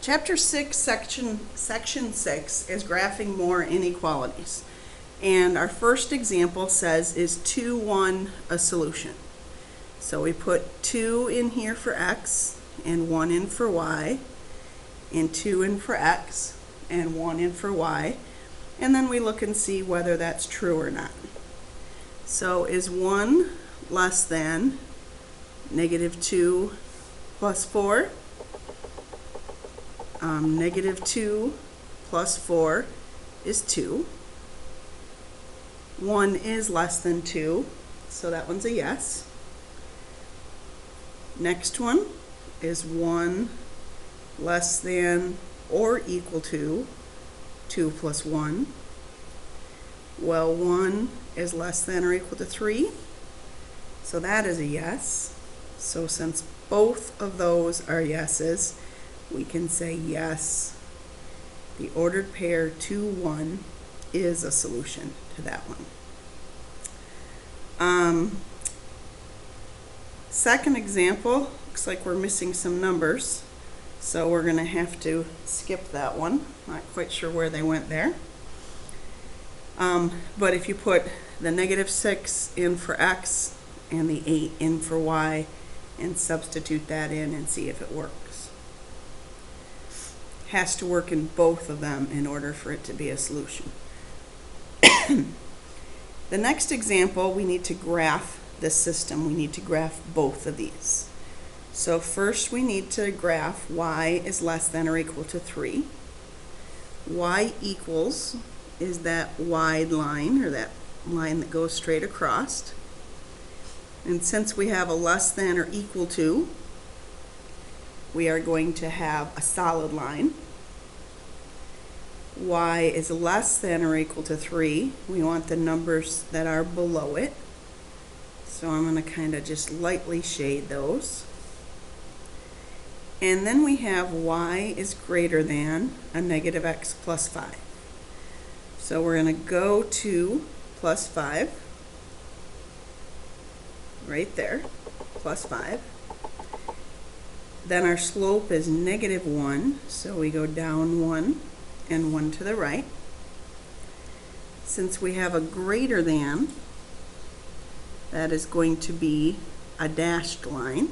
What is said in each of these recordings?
Chapter 6, Section 6 is graphing more inequalities. And our first example says, is 2, 1 a solution? So we put 2 in here for x, and 1 in for y, and 2 in for x, and 1 in for y. And then we look and see whether that's true or not. So is 1 less than negative 2 plus 4? Negative 2 plus 4 is 2. 1 is less than 2, so that one's a yes. Next one is 1 less than or equal to 2 plus 1. Well, 1 is less than or equal to 3, so that is a yes. So since both of those are yeses, we can say yes, the ordered pair 2, 1 is a solution to that one. Second example, looks like we're missing some numbers, so we're going to have to skip that one. Not quite sure where they went there. But if you put the negative 6 in for x and the 8 in for y and substitute that in and see if it works. Has to work in both of them in order for it to be a solution. The next example, we need to graph this system. We need to graph both of these. So first we need to graph y is less than or equal to 3. Y equals is that wide line, or that line that goes straight across. And since we have a less than or equal to, we are going to have a solid line. Y is less than or equal to 3. We want the numbers that are below it. So I'm going to kind of just lightly shade those. And then we have y is greater than a negative x plus 5. So we're going to go to plus 5. Right there, plus 5. Then our slope is negative 1, so we go down 1 and 1 to the right. Since we have a greater than, that is going to be a dashed line.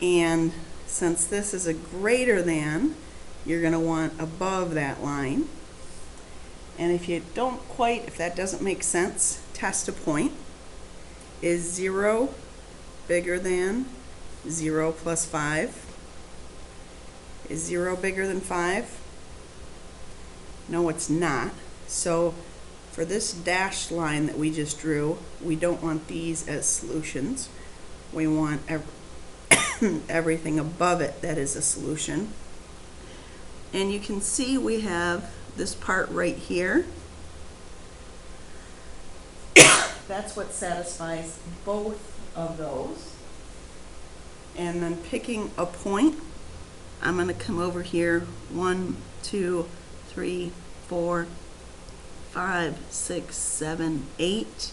And since this is a greater than, you're going to want above that line. And if you don't quite, if that doesn't make sense, test a point. Is 0 bigger than 0 plus 5? Is 0 bigger than 5? No, it's not. So for this dashed line that we just drew, we don't want these as solutions. We want everything above it that is a solution. And you can see we have this part right here. That's what satisfies both of those. And then picking a point, I'm going to come over here 1, 2, 3, 4, 5, 6, 7, 8,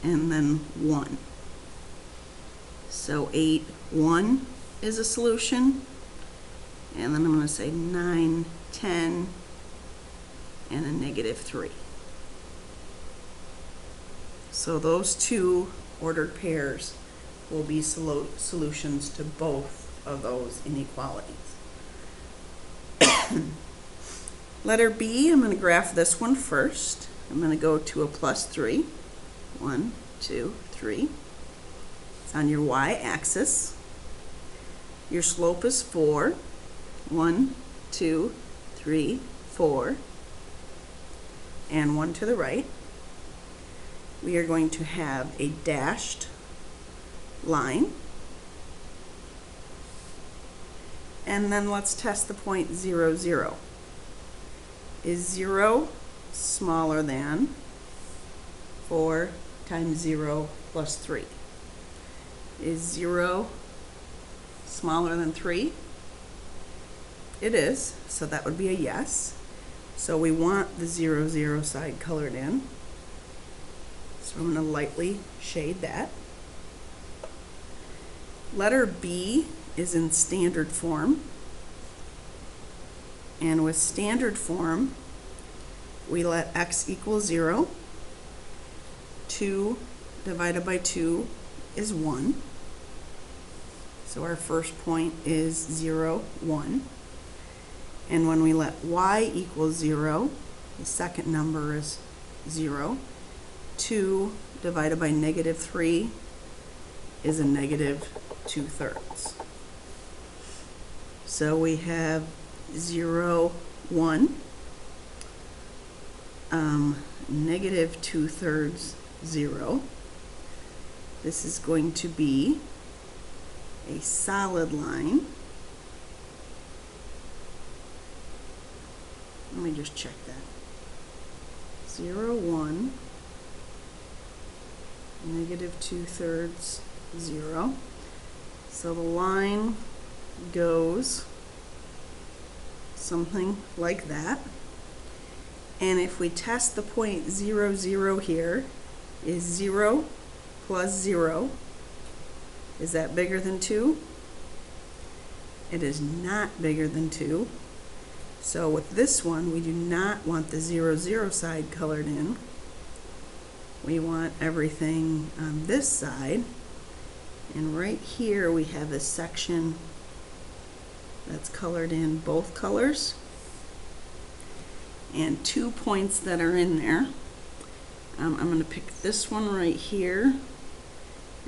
and then 1. So 8, 1 is a solution. And then I'm going to say 9, 10, and a negative 3. So those two ordered pairs will be solutions to both of those inequalities. Letter B, I'm going to graph this one first. I'm going to go to a plus 3. 1, 2, 3. It's on your y-axis. Your slope is 4. 1, 2, 3, 4. And 1 to the right. We are going to have a dashed line. And then let's test the point 0, 0. Is 0 smaller than 4 times 0 plus 3? Is 0 smaller than 3? It is, so that would be a yes. So we want the 0, 0 side colored in. So I'm going to lightly shade that. Letter B is in standard form. And with standard form, we let x equal 0. 2 divided by 2 is 1. So our first point is 0, 1. And when we let y equal 0, the second number is 0. 2 divided by negative 3 is a negative 2/3. So we have 0, 1, negative 2/3, 0. This is going to be a solid line. Let me just check that. 0, 1, negative 2/3, 0. So the line goes something like that. And if we test the point 0, 0 here, is 0 plus 0, is that bigger than 2? It is not bigger than 2. So with this one, we do not want the 0, 0 side colored in. We want everything on this side. And right here we have a section that's colored in both colors. And 2 points that are in there. I'm going to pick this one right here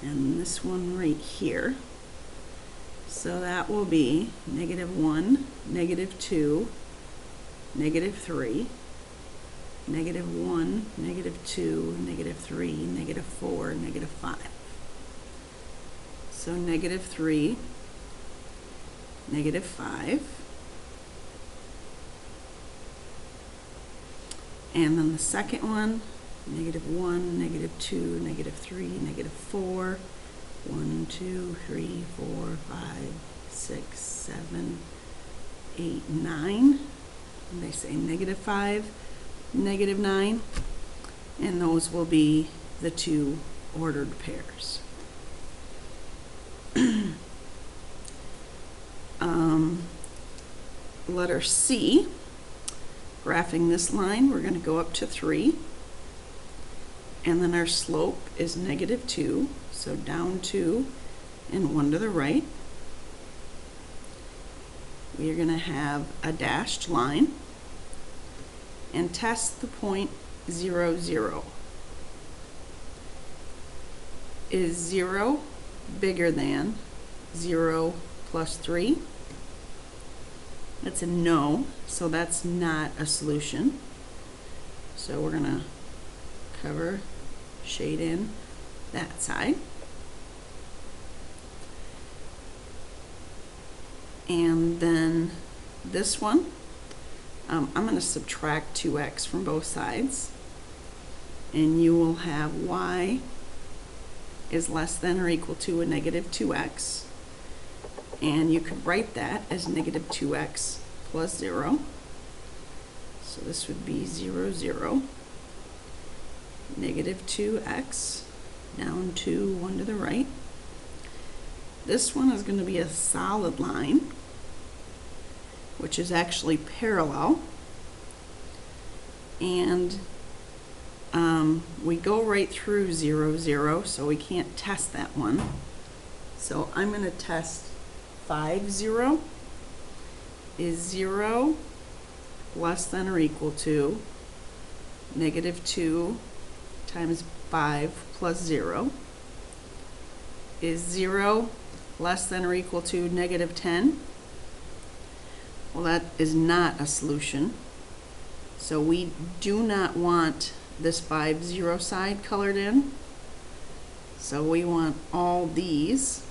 and this one right here. So that will be negative 1, negative 2, negative 3, negative 1, negative 2, negative 3, negative 4, negative 5. So negative 3, negative 5. And then the second one, negative 1, negative 2, negative 3, negative 4, 1, 2, 3, 4, 5, 6, 7, 8, 9. And they say negative 5, negative 9. And those will be the two ordered pairs. Letter C, graphing this line, we're going to go up to 3. And then our slope is negative 2, so down 2 and 1 to the right. We are going to have a dashed line and test the point 0, 0. Is 0 bigger than 0 plus 3? That's a no, so that's not a solution. So we're going to cover, shade in that side. And then this one, I'm going to subtract 2x from both sides. And you will have y is less than or equal to a negative 2x. And you could write that as negative 2x plus 0. So this would be 0, 0. Negative 2x, down 2, 1 to the right. This one is going to be a solid line, which is actually parallel. And we go right through 0, 0, so we can't test that one. So I'm going to test 5, 0. Is 0 less than or equal to negative 2 times 5 plus 0? Is 0 less than or equal to negative 10? Well, that is not a solution. So we do not want this 5, 0 side colored in. So we want all these.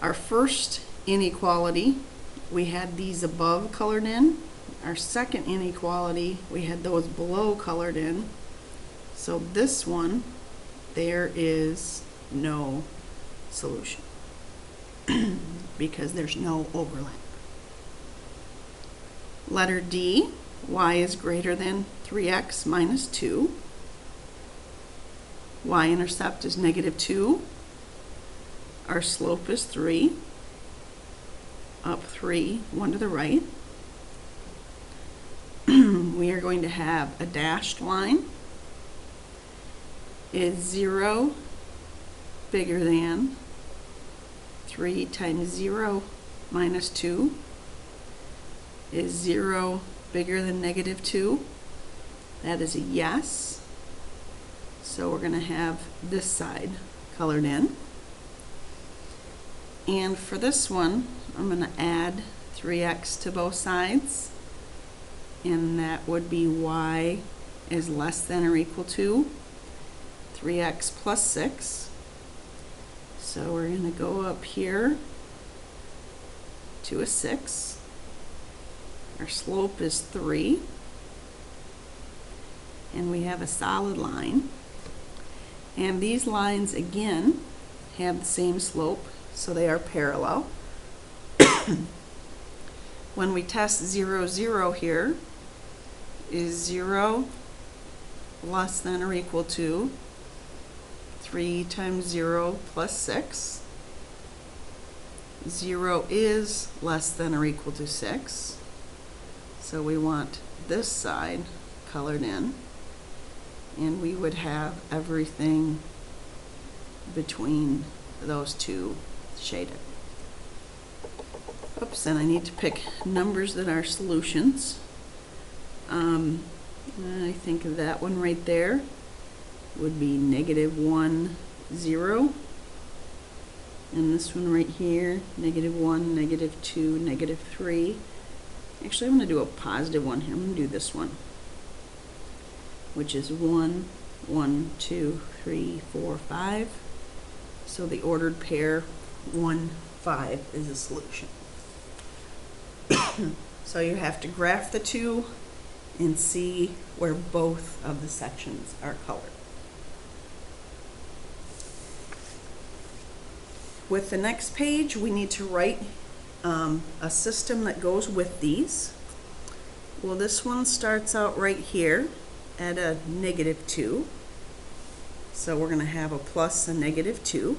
Our first inequality, we had these above colored in. Our second inequality, we had those below colored in. So this one, there is no solution because there's no overlap. Letter D, y is greater than 3x minus 2. Y-intercept is negative 2. Our slope is 3, up 3, 1 to the right. We are going to have a dashed line. Is 0 bigger than 3 times 0 minus 2? Is 0 bigger than negative 2? That is a yes. So we're going to have this side colored in. And for this one, I'm going to add 3x to both sides. And that would be y is less than or equal to 3x plus 6. So we're going to go up here to a 6. Our slope is 3. And we have a solid line. And these lines again have the same slope, so they are parallel. When we test 0, 0 here, is 0 less than or equal to 3 times 0 plus 6? 0 is less than or equal to 6. So we want this side colored in. And we would have everything between those two shaded. Oops, and I need to pick numbers that are solutions. I think that one right there would be -1, 0. And this one right here, -1, -2, -3. Actually, I'm going to do a positive one here. I'm going to do this one, which is 1, 1, 2, 3, 4, 5. So the ordered pair 1, 5 is a solution. So you have to graph the two and see where both of the sections are colored. With the next page, we need to write a system that goes with these. Well, this one starts out right here at a -2. So we're going to have a plus a -2.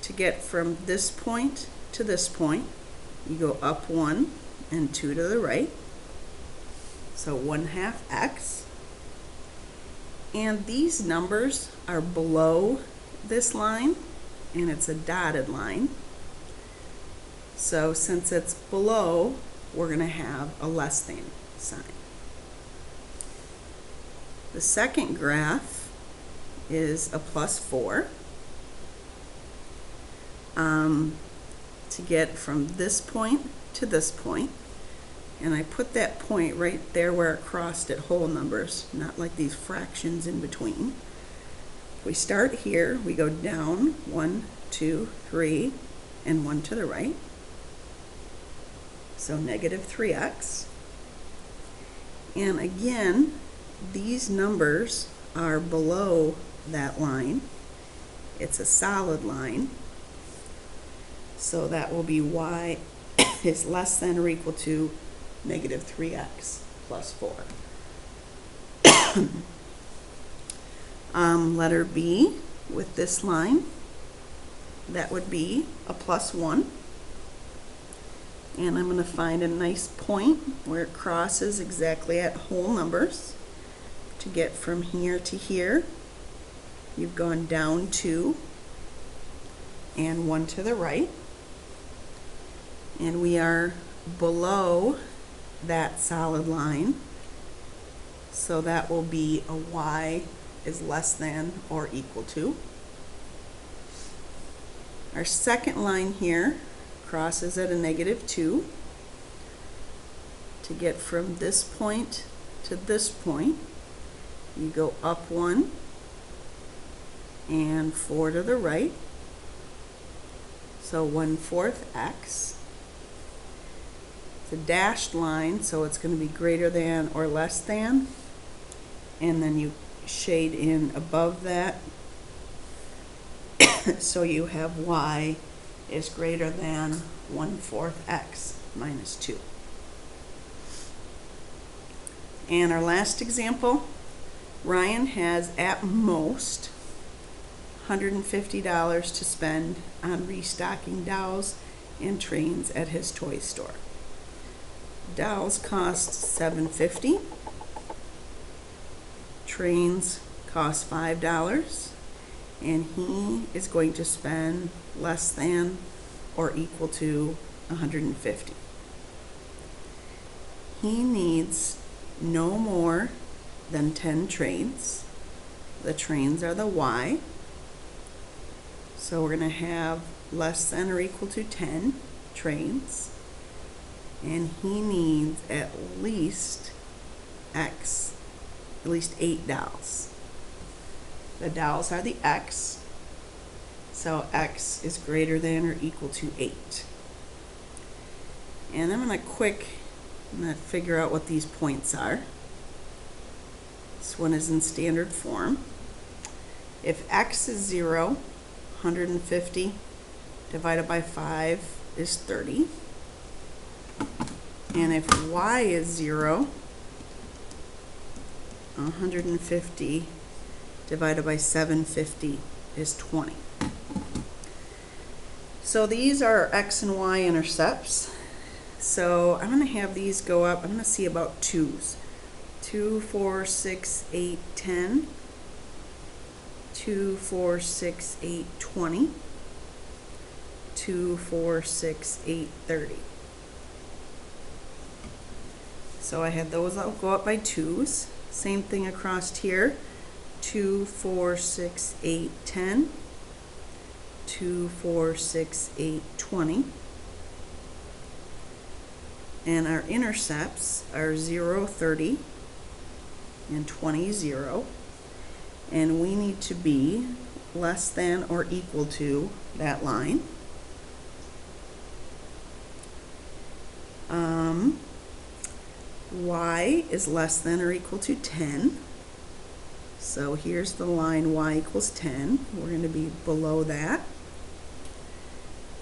To get from this point to this point, you go up 1 and 2 to the right. So 1/2 x. And these numbers are below this line, and it's a dotted line. So since it's below, we're going to have a less than sign. The second graph is a +4. To get from this point to this point, and I put that point right there where it crossed at whole numbers, not like these fractions in between. We start here, we go down 1, 2, 3, and 1 to the right. So -3x. And again, these numbers are below that line. It's a solid line. So that will be y is less than or equal to -3x plus 4. Letter B with this line, that would be a +1. And I'm going to find a nice point where it crosses exactly at whole numbers. To get from here to here, you've gone down 2 and 1 to the right. And we are below that solid line. So that will be a y is less than or equal to. Our second line here crosses at a -2. To get from this point to this point, you go up 1 and 4 to the right. So 1/4 x. It's a dashed line, so it's going to be greater than or less than. And then you shade in above that. So you have y is greater than 1/4 x minus 2. And our last example, Ryan has at most $150 to spend on restocking dolls and trains at his toy store. Dolls cost $7.50. Trains cost $5. And he is going to spend less than or equal to $150. He needs no more than 10 trains. The trains are the Y. So we're going to have less than or equal to 10 trains. And he needs at least X, at least 8 dolls. The dolls are the X. So X is greater than or equal to 8. And I'm going to figure out what these points are. This one is in standard form. If X is 0, 150 divided by 5 is 30. And if Y is 0, 150 divided by 750 is 20. So these are X and Y intercepts. So I'm going to have these go up. I'm going to see about 2s. 2, 4, 6, 8, 10. 2, 4, 6, 8, 20. 2, 4, 6, 8, 30. So I had those all go up by 2s. Same thing across here. 2, 4, 6, 8, 10. 2, 4, 6, 8, 20. And our intercepts are 0, 30, and 20, 0. And we need to be less than or equal to that line. Y is less than or equal to 10. So here's the line Y equals 10. We're going to be below that.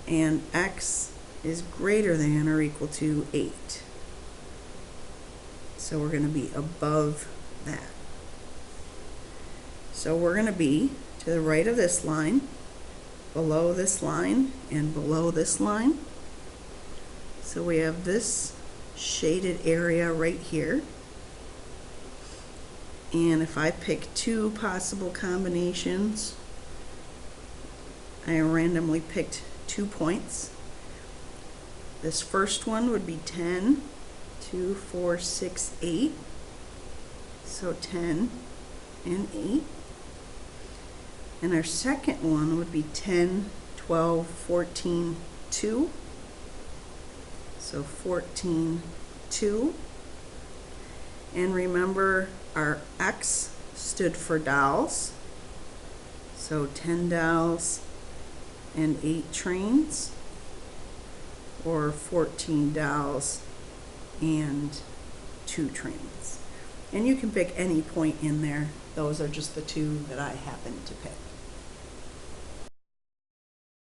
And X is greater than or equal to 8. So we're going to be above that. So we're going to be to the right of this line, below this line, and below this line. So we have this shaded area right here. And if I pick 2 possible combinations, I randomly picked 2 points. This first one would be 10, 2, 4, 6, 8. So 10 and 8. And our second one would be 10, 12, 14, 2. So 14, 2. And remember, our X stood for dolls. So 10 dolls and 8 trains, or 14 dolls and 2 trains. And you can pick any point in there. Those are just the 2 that I happen to pick.